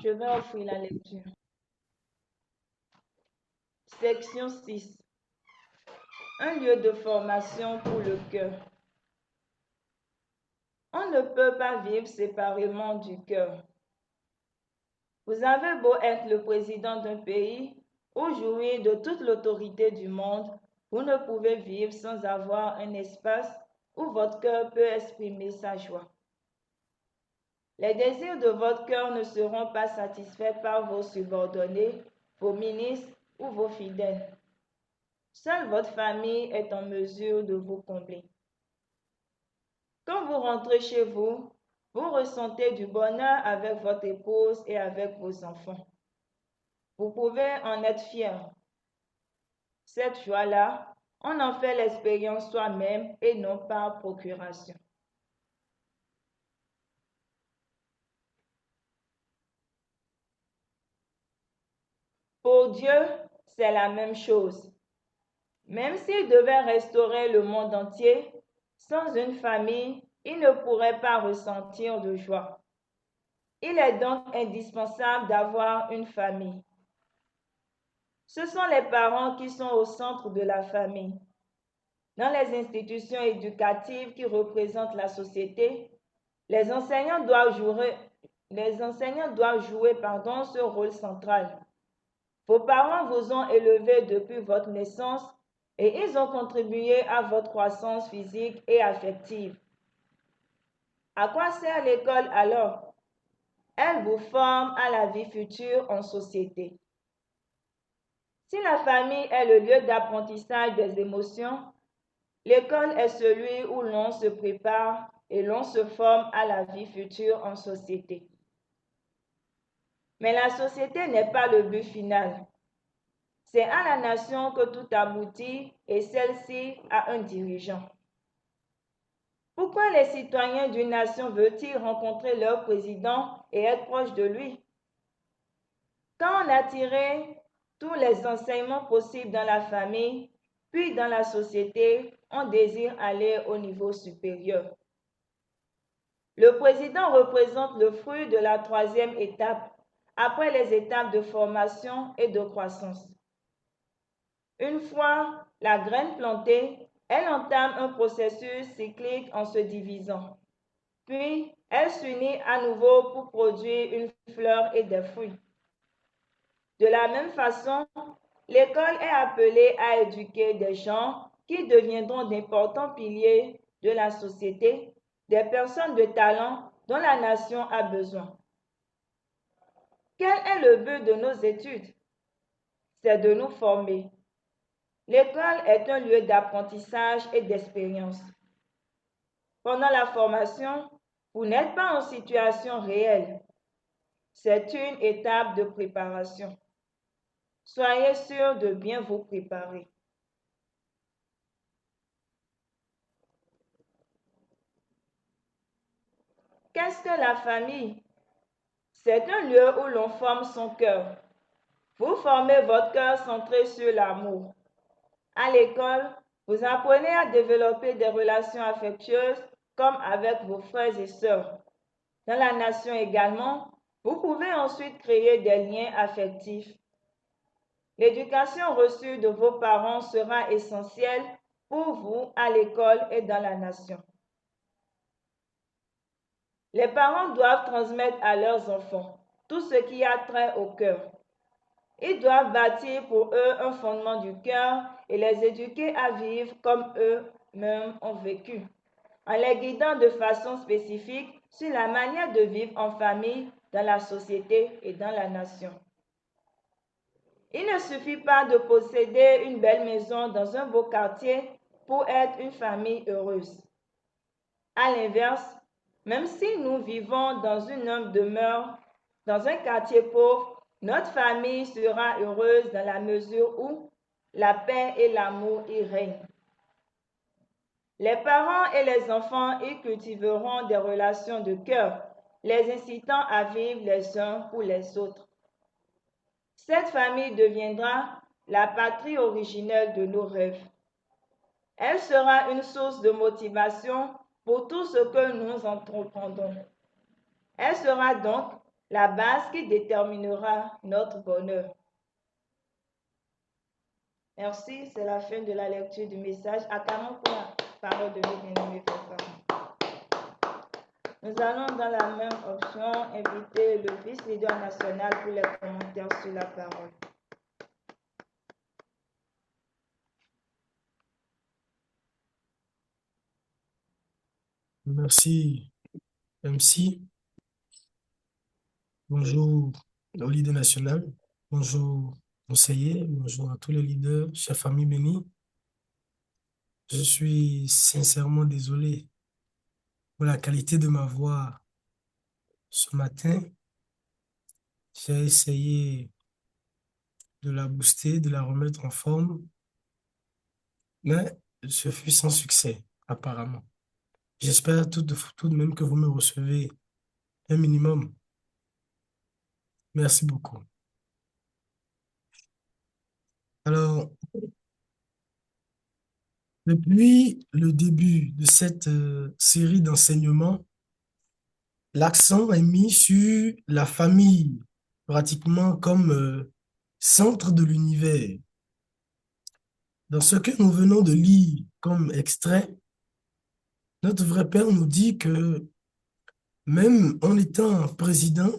Je vais offrir la lecture. Section 6. Un lieu de formation pour le cœur. On ne peut pas vivre séparément du cœur. Vous avez beau être le président d'un pays ou jouir de toute l'autorité du monde, vous ne pouvez vivre sans avoir un espace où votre cœur peut exprimer sa joie. Les désirs de votre cœur ne seront pas satisfaits par vos subordonnés, vos ministres ou vos fidèles. Seule votre famille est en mesure de vous combler. Quand vous rentrez chez vous, vous ressentez du bonheur avec votre épouse et avec vos enfants. Vous pouvez en être fier. Cette joie-là, on en fait l'expérience soi-même et non par procuration. Pour Dieu, c'est la même chose. Même s'il devait restaurer le monde entier, sans une famille, il ne pourrait pas ressentir de joie. Il est donc indispensable d'avoir une famille. Ce sont les parents qui sont au centre de la famille. Dans les institutions éducatives qui représentent la société, les enseignants doivent jouer ce rôle central. Vos parents vous ont élevé depuis votre naissance et ils ont contribué à votre croissance physique et affective. À quoi sert l'école alors? Elle vous forme à la vie future en société. Si la famille est le lieu d'apprentissage des émotions, l'école est celui où l'on se prépare et l'on se forme à la vie future en société. Mais la société n'est pas le but final. C'est à la nation que tout aboutit et celle-ci a un dirigeant. Pourquoi les citoyens d'une nation veulent-ils rencontrer leur président et être proches de lui? Quand on a tiré tous les enseignements possibles dans la famille, puis dans la société, on désire aller au niveau supérieur. Le président représente le fruit de la troisième étape, après les étapes de formation et de croissance. Une fois la graine plantée, elle entame un processus cyclique en se divisant. Puis, elle s'unit à nouveau pour produire une fleur et des fruits. De la même façon, l'école est appelée à éduquer des gens qui deviendront d'importants piliers de la société, des personnes de talent dont la nation a besoin. Quel est le but de nos études? C'est de nous former. L'école est un lieu d'apprentissage et d'expérience. Pendant la formation, vous n'êtes pas en situation réelle. C'est une étape de préparation. Soyez sûr de bien vous préparer. Qu'est-ce que la famille? C'est un lieu où l'on forme son cœur. Vous formez votre cœur centré sur l'amour. À l'école, vous apprenez à développer des relations affectueuses comme avec vos frères et sœurs. Dans la nation également, vous pouvez ensuite créer des liens affectifs. L'éducation reçue de vos parents sera essentielle pour vous à l'école et dans la nation. Les parents doivent transmettre à leurs enfants tout ce qui a trait au cœur. Ils doivent bâtir pour eux un fondement du cœur et les éduquer à vivre comme eux-mêmes ont vécu, en les guidant de façon spécifique sur la manière de vivre en famille, dans la société et dans la nation. Il ne suffit pas de posséder une belle maison dans un beau quartier pour être une famille heureuse. À l'inverse, même si nous vivons dans une humble demeure, dans un quartier pauvre, notre famille sera heureuse dans la mesure où la paix et l'amour y règnent. Les parents et les enfants y cultiveront des relations de cœur, les incitant à vivre les uns pour les autres. Cette famille deviendra la patrie originelle de nos rêves. Elle sera une source de motivation pour tout ce que nous entreprendrons. Elle sera donc la base qui déterminera notre bonheur. Merci, c'est la fin de la lecture du message. Acclamons pour la parole de nos bien-aimés frères. Nous allons dans la même option inviter le vice-leader national pour les commentaires sur la parole. Merci, MC. Bonjour au leader national. Bonjour, conseiller. Bonjour à tous les leaders, chers familles bénies. Je suis sincèrement désolé pour la qualité de ma voix ce matin. J'ai essayé de la booster, de la remettre en forme, mais ce fut sans succès, apparemment. J'espère tout de même que vous me recevez un minimum. Merci beaucoup. Alors, depuis le début de cette série d'enseignements, l'accent est mis sur la famille, pratiquement comme centre de l'univers. Dans ce que nous venons de lire comme extrait, notre vrai Père nous dit que même en étant président,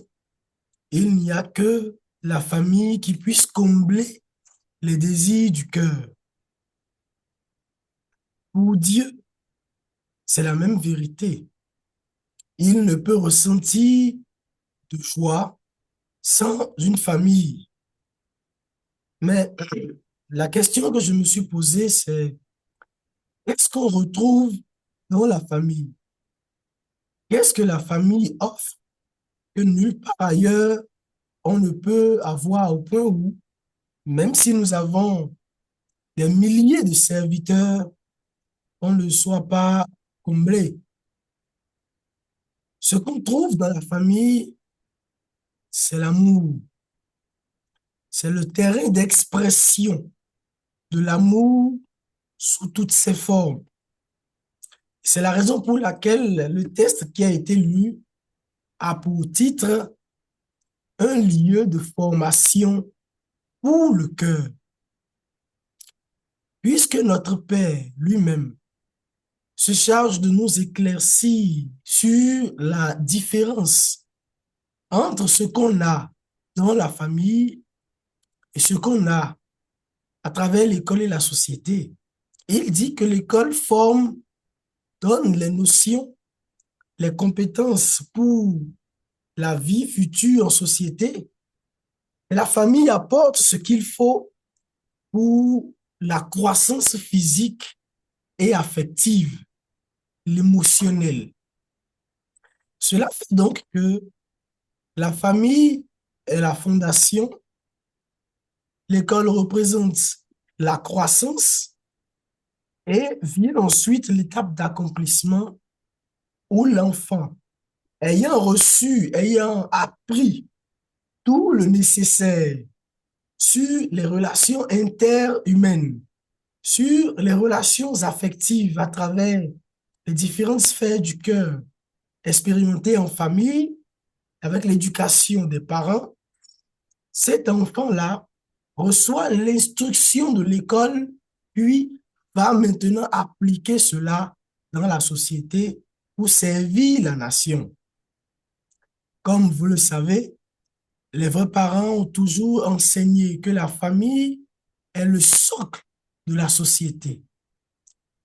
il n'y a que la famille qui puisse combler les désirs du cœur. Pour Dieu, c'est la même vérité. Il ne peut ressentir de joie sans une famille. Mais la question que je me suis posée, c'est qu'est-ce qu'on retrouve dans la famille? Qu'est-ce que la famille offre que nulle part ailleurs on ne peut avoir au point où, même si nous avons des milliers de serviteurs, on ne soit pas comblé. Ce qu'on trouve dans la famille, c'est l'amour. C'est le terrain d'expression de l'amour sous toutes ses formes. C'est la raison pour laquelle le texte qui a été lu a pour titre un lieu de formation pour le cœur. Puisque notre Père lui-même se charge de nous éclaircir sur la différence entre ce qu'on a dans la famille et ce qu'on a à travers l'école et la société. Il dit que l'école forme, donne les notions, les compétences pour la vie future en société. Et la famille apporte ce qu'il faut pour la croissance physique et affective, l'émotionnel. Cela fait donc que la famille est la fondation, l'école représente la croissance et vient ensuite l'étape d'accomplissement où l'enfant, ayant reçu, ayant appris tout le nécessaire sur les relations interhumaines, sur les relations affectives à travers les différentes sphères du cœur expérimentées en famille, avec l'éducation des parents, cet enfant-là reçoit l'instruction de l'école, puis va maintenant appliquer cela dans la société pour servir la nation. Comme vous le savez, les vrais parents ont toujours enseigné que la famille est le socle de la société,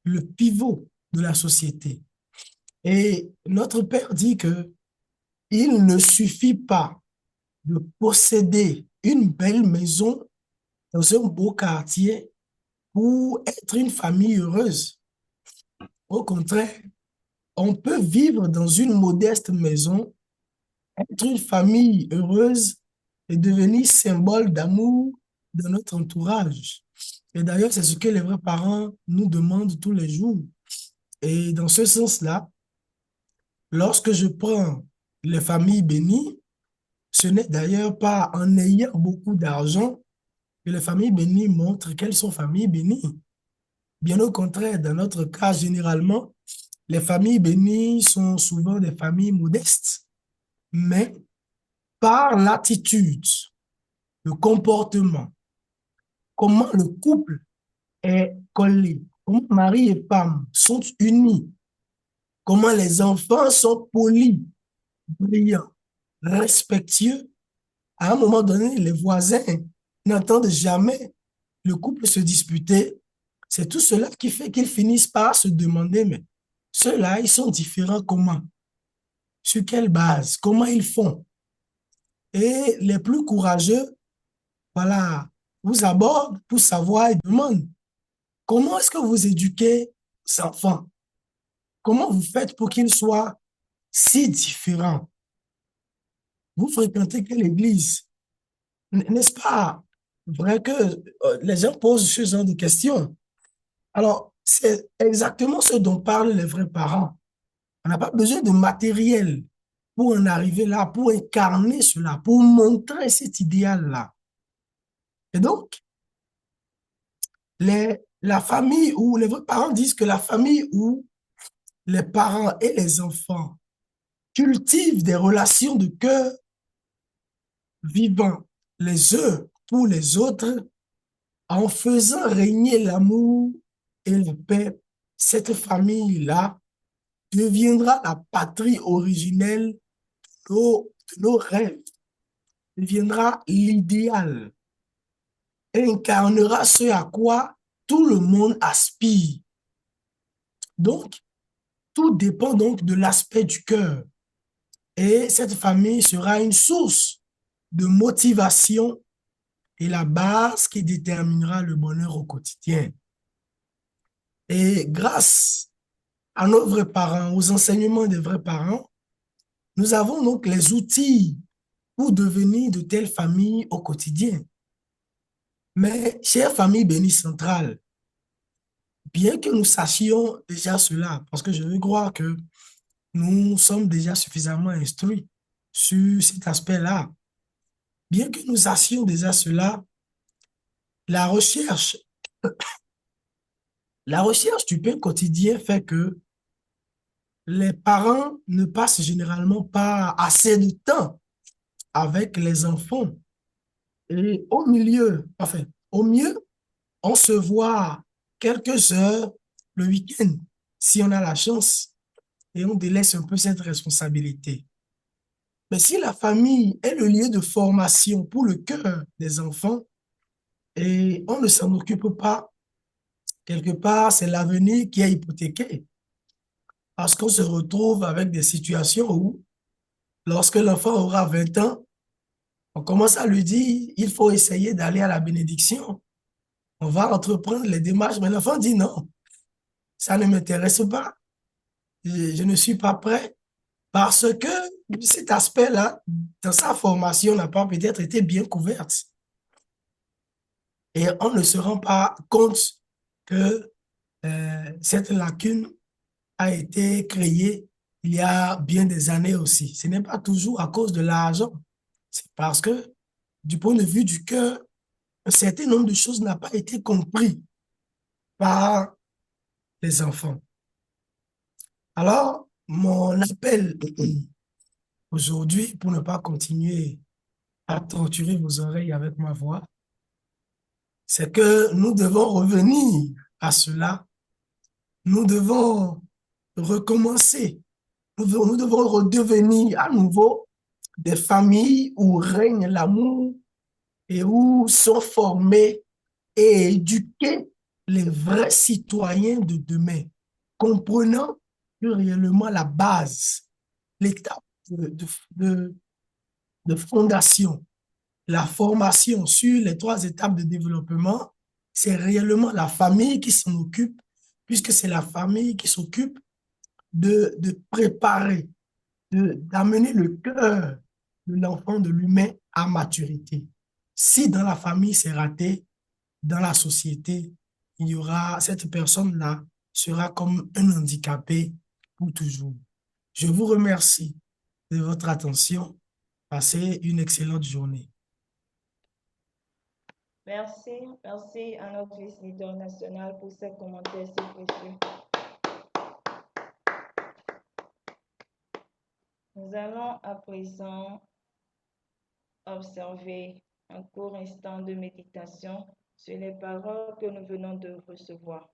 le pivot de la société. Et notre Père dit que il ne suffit pas de posséder une belle maison dans un beau quartier pour être une famille heureuse. Au contraire, on peut vivre dans une modeste maison, être une famille heureuse et devenir symbole d'amour dans notre entourage. Et d'ailleurs, c'est ce que les vrais parents nous demandent tous les jours. Et dans ce sens-là, lorsque je prends les familles bénies, ce n'est d'ailleurs pas en ayant beaucoup d'argent que les familles bénies montrent qu'elles sont familles bénies. Bien au contraire, dans notre cas, généralement, les familles bénies sont souvent des familles modestes. Mais par l'attitude, le comportement, comment le couple est collé, comment mari et femme sont unis, comment les enfants sont polis, brillants, respectueux. À un moment donné, les voisins n'entendent jamais le couple se disputer. C'est tout cela qui fait qu'ils finissent par se demander, mais ceux-là, ils sont différents comment? Sur quelle base? Comment ils font? Et les plus courageux, voilà, vous abordent pour savoir et demandent comment est-ce que vous éduquez ces enfants? Comment vous faites pour qu'ils soient si différents? Vous fréquentez quelle église? N'est-ce pas vrai que les gens posent ce genre de questions? Alors, c'est exactement ce dont parlent les vrais parents. On n'a pas besoin de matériel pour en arriver là, pour incarner cela, pour montrer cet idéal-là. Et donc, la famille où les vrais parents disent que la famille où les parents et les enfants cultivent des relations de cœur vivant les uns pour les autres en faisant régner l'amour et la paix, cette famille-là deviendra la patrie originelle de nos rêves, deviendra l'idéal et incarnera ce à quoi tout le monde aspire. Donc, tout dépend donc de l'aspect du cœur. Et cette famille sera une source de motivation et la base qui déterminera le bonheur au quotidien. Et grâce à nos vrais parents, aux enseignements des vrais parents, nous avons donc les outils pour devenir de telles familles au quotidien. Mais, chère famille bénie centrale, bien que nous sachions déjà cela, parce que je veux croire que nous sommes déjà suffisamment instruits sur cet aspect-là, bien que nous sachions déjà cela, la recherche, la recherche du pain quotidien fait que les parents ne passent généralement pas assez de temps avec les enfants. Et au milieu, enfin, au mieux, on se voit quelques heures le week-end, si on a la chance, et on délaisse un peu cette responsabilité. Mais si la famille est le lieu de formation pour le cœur des enfants et on ne s'en occupe pas, quelque part, c'est l'avenir qui est hypothéqué. Parce qu'on se retrouve avec des situations où, lorsque l'enfant aura 20 ans, on commence à lui dire, il faut essayer d'aller à la bénédiction. On va entreprendre les démarches, mais l'enfant dit non, ça ne m'intéresse pas. Je ne suis pas prêt parce que cet aspect-là, dans sa formation, n'a pas peut-être été bien couverte. Et on ne se rend pas compte que cette lacune a été créée il y a bien des années aussi. Ce n'est pas toujours à cause de l'argent. C'est parce que, du point de vue du cœur, un certain nombre de choses n'a pas été compris par les enfants. Alors, mon appel aujourd'hui, pour ne pas continuer à torturer vos oreilles avec ma voix, c'est que nous devons revenir à cela. Nous devons recommencer. Nous devons redevenir à nouveau des familles où règne l'amour et où sont formés et éduqués les vrais citoyens de demain, comprenant que réellement la base, l'étape de, de fondation, la formation sur les trois étapes de développement, c'est réellement la famille qui s'en occupe, puisque c'est la famille qui s'occupe de préparer, d'amener le cœur de l'enfant, de l'humain à maturité. Si dans la famille c'est raté, dans la société, il y aura, cette personne-là sera comme un handicapé pour toujours. Je vous remercie de votre attention. Passez une excellente journée. Merci à notre vice-leader national pour ses commentaires si précieux. Nous allons à présent observer un court instant de méditation sur les paroles que nous venons de recevoir.